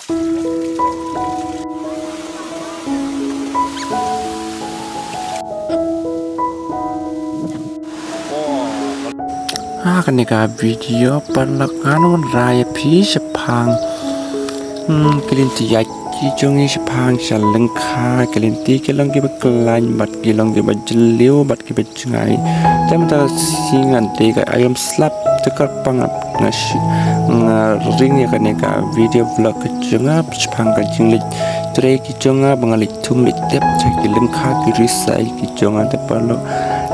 Kan nika video perlakan raya pi sepang kelinti yaki jongi sepang salengka kelinti kelong ki bekelan bat kelong ki bajeliu bat ki becengai jam ta singan tega ayam slap tekar pangap nasi ring ya kan nika video vlog kejonga sepang kajing lit tre ki jonga bangalik tum lit tep ki lengka ki risai ki jonga te perlo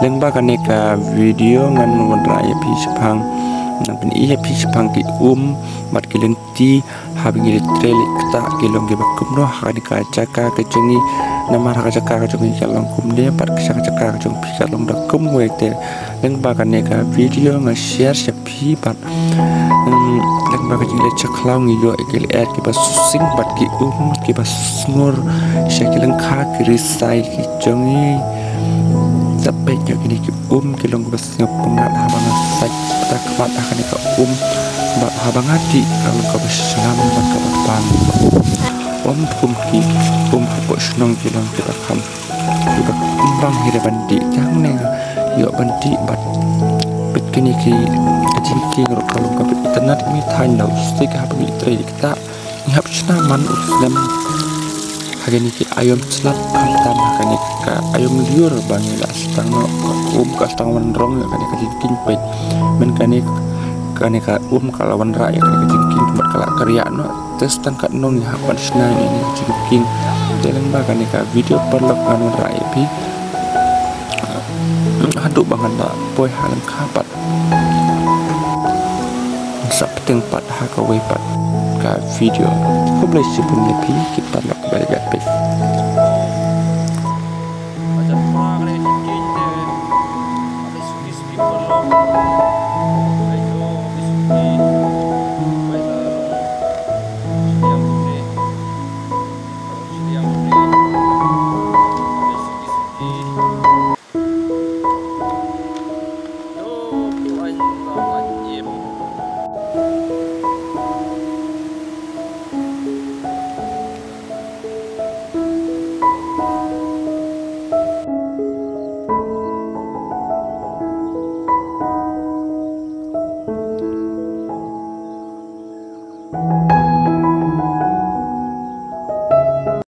lengba kan nika video ngan raya pi sepang nang iya pi sepang ki mat kilenti habingi treli kta kilong ge bakumno hadi ka caka kecengi nama ka caka kecengi kalong kumde pat ka caka keceng pi kalong da kum wete lengba kan nika video nga share sepi pat lengba ka jingle caklang yo ikil ad ki bas sing pat ki ki bas snur shekilang ka ki risai ki jongi sampai kini ki kilong bas ngapngat habang sai pada kemat akan ka mbak habang hati kalau ka bas selam bat ka bang ki hapok senong kilong kita kam kita kumbang hira bandi jang ne yo bandi bat bekini ki ajinki ro kalau ka internet mi thain lau stik habang itri kita ngap senaman uslam hagani ki ayam slap kantam hagani ka ayam liur bangila stang ka stang wandrong ya kani ka jingking pet men kani ka kalawan ra ya kani ka jingking tempat kala karya no tes tang ka non ya hapan sna ini jingking teleng ba kani ka video perlok anu ra ya pi haduk bangan da boy halang kapat sapteng pat ha ka we pat ka video ko boleh sebut pi kita perlok balik